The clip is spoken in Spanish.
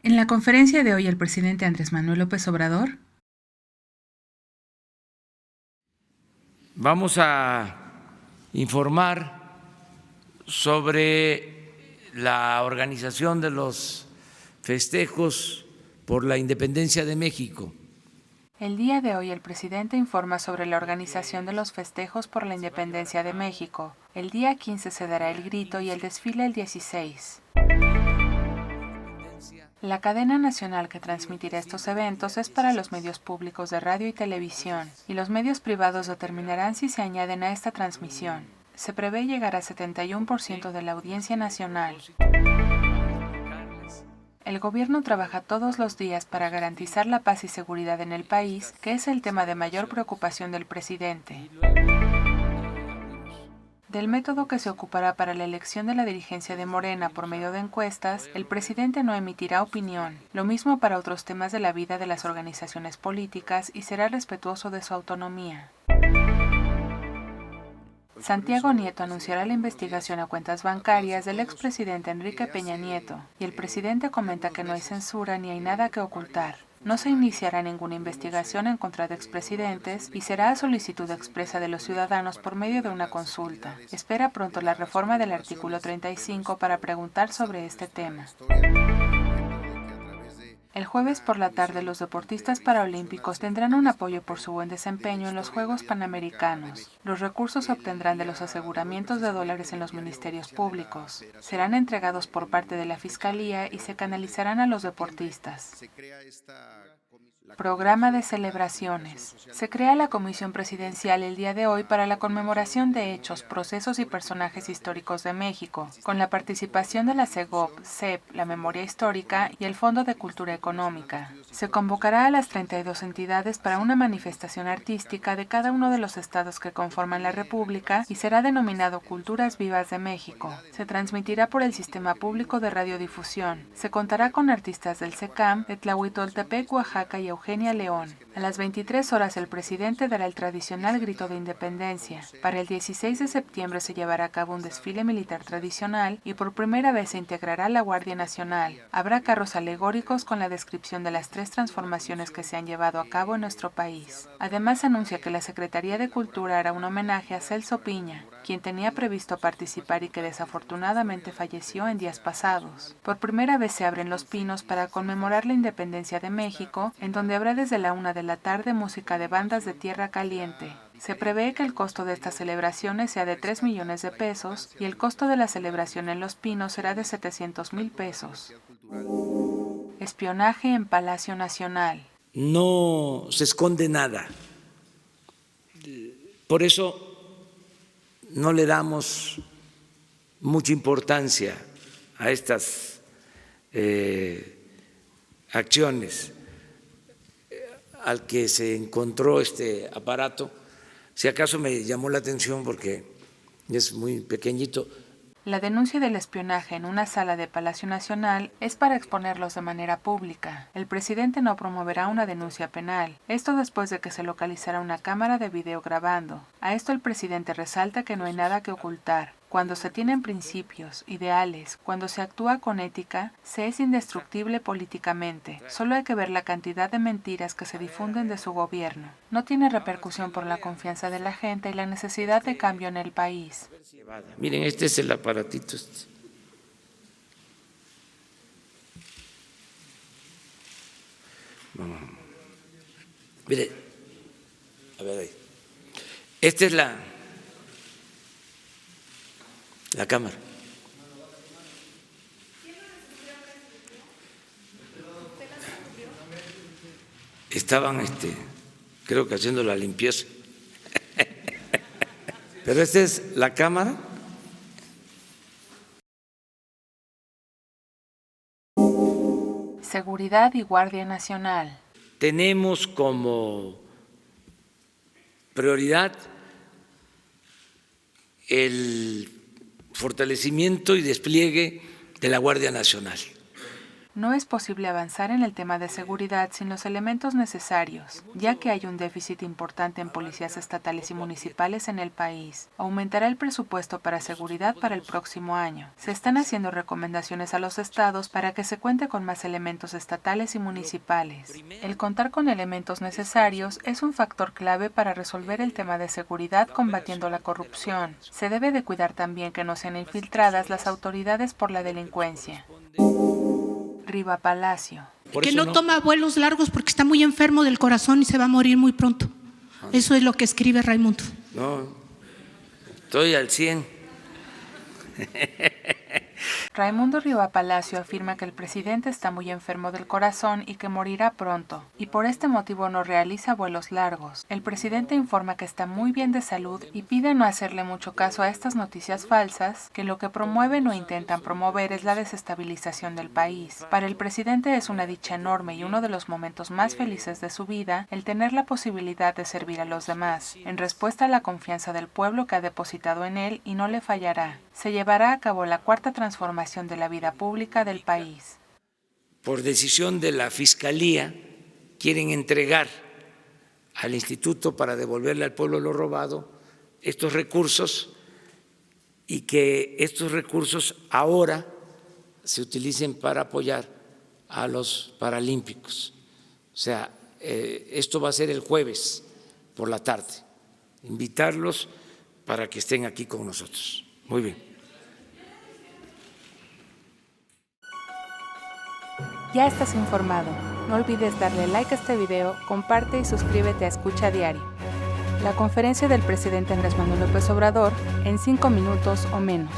En la conferencia de hoy, el presidente Andrés Manuel López Obrador vamos a informar sobre la organización de los festejos por la independencia de México. El día de hoy el presidente informa sobre la organización de los festejos por la independencia de México. El día 15 se dará el grito y el desfile el 16. La cadena nacional que transmitirá estos eventos es para los medios públicos de radio y televisión, y los medios privados determinarán si se añaden a esta transmisión. Se prevé llegar a 71% de la audiencia nacional. El gobierno trabaja todos los días para garantizar la paz y seguridad en el país, que es el tema de mayor preocupación del presidente. Del método que se ocupará para la elección de la dirigencia de Morena por medio de encuestas, el presidente no emitirá opinión. Lo mismo para otros temas de la vida de las organizaciones políticas y será respetuoso de su autonomía. Santiago Nieto anunciará la investigación a cuentas bancarias del expresidente Enrique Peña Nieto, y el presidente comenta que no hay censura ni hay nada que ocultar. No se iniciará ninguna investigación en contra de expresidentes y será a solicitud expresa de los ciudadanos por medio de una consulta. Espera pronto la reforma del artículo 35 para preguntar sobre este tema. El jueves por la tarde los deportistas paralímpicos tendrán un apoyo por su buen desempeño en los Juegos Panamericanos. Los recursos se obtendrán de los aseguramientos de dólares en los ministerios públicos. Serán entregados por parte de la Fiscalía y se canalizarán a los deportistas. Programa de celebraciones. Se crea la Comisión Presidencial el día de hoy para la conmemoración de hechos, procesos y personajes históricos de México, con la participación de la CEGOP, CEP, la Memoria Histórica y el Fondo de Cultura Económica. Se convocará a las 32 entidades para una manifestación artística de cada uno de los estados que conforman la República y será denominado Culturas Vivas de México. Se transmitirá por el Sistema Público de Radiodifusión. Se contará con artistas del SECAM, de Tlahuitoltepec, Oaxaca y Eugenia León. A las 23 horas el presidente dará el tradicional grito de independencia. Para el 16 de septiembre se llevará a cabo un desfile militar tradicional y por primera vez se integrará la Guardia Nacional. Habrá carros alegóricos con la descripción de las 3 transformaciones que se han llevado a cabo en nuestro país. Además anuncia que la Secretaría de Cultura hará un homenaje a Celso Piña, quien tenía previsto participar y que desafortunadamente falleció en días pasados. Por primera vez se abren Los Pinos para conmemorar la independencia de México, en donde habrá desde la 1 de la tarde música de bandas de Tierra Caliente. Se prevé que el costo de estas celebraciones sea de 3 millones de pesos y el costo de la celebración en Los Pinos será de 700,000 pesos. Espionaje en Palacio Nacional. No se esconde nada. Por eso no le damos mucha importancia a estas acciones. Al que se encontró este aparato, si acaso me llamó la atención porque es muy pequeñito. La denuncia del espionaje en una sala de Palacio Nacional es para exponerlos de manera pública. El presidente no promoverá una denuncia penal. Esto después de que se localizara una cámara de video grabando. A esto el presidente resalta que no hay nada que ocultar. Cuando se tienen principios, ideales, cuando se actúa con ética, se es indestructible políticamente. Solo hay que ver la cantidad de mentiras que se difunden de su gobierno. No tiene repercusión por la confianza de la gente y la necesidad de cambio en el país. Miren, este es el aparatito. Mire, a ver ahí. Esta es la cámara. Estaban, creo que haciendo la limpieza. Pero esta es la cámara. Seguridad y Guardia Nacional. Tenemos como prioridad el fortalecimiento y despliegue de la Guardia Nacional. No es posible avanzar en el tema de seguridad sin los elementos necesarios, ya que hay un déficit importante en policías estatales y municipales en el país. Aumentará el presupuesto para seguridad para el próximo año. Se están haciendo recomendaciones a los estados para que se cuente con más elementos estatales y municipales. El contar con elementos necesarios es un factor clave para resolver el tema de seguridad combatiendo la corrupción. Se debe de cuidar también que no sean infiltradas las autoridades por la delincuencia. Riva Palacio. Que no toma vuelos largos porque está muy enfermo del corazón y se va a morir muy pronto. Eso es lo que escribe Raimundo. No, estoy al 100. Raimundo Riva Palacio afirma que el presidente está muy enfermo del corazón y que morirá pronto, y por este motivo no realiza vuelos largos. El presidente informa que está muy bien de salud y pide no hacerle mucho caso a estas noticias falsas, que lo que promueven o intentan promover es la desestabilización del país. Para el presidente es una dicha enorme y uno de los momentos más felices de su vida el tener la posibilidad de servir a los demás, en respuesta a la confianza del pueblo que ha depositado en él y no le fallará. Se llevará a cabo la cuarta transformación de la vida pública del país. Por decisión de la Fiscalía, quieren entregar al Instituto para devolverle al pueblo lo robado estos recursos y que estos recursos ahora se utilicen para apoyar a los paralímpicos. O sea, esto va a ser el jueves por la tarde. Invitarlos para que estén aquí con nosotros. Muy bien. Ya estás informado. No olvides darle like a este video, comparte y suscríbete a Escucha Diario. La conferencia del presidente Andrés Manuel López Obrador en 5 minutos o menos.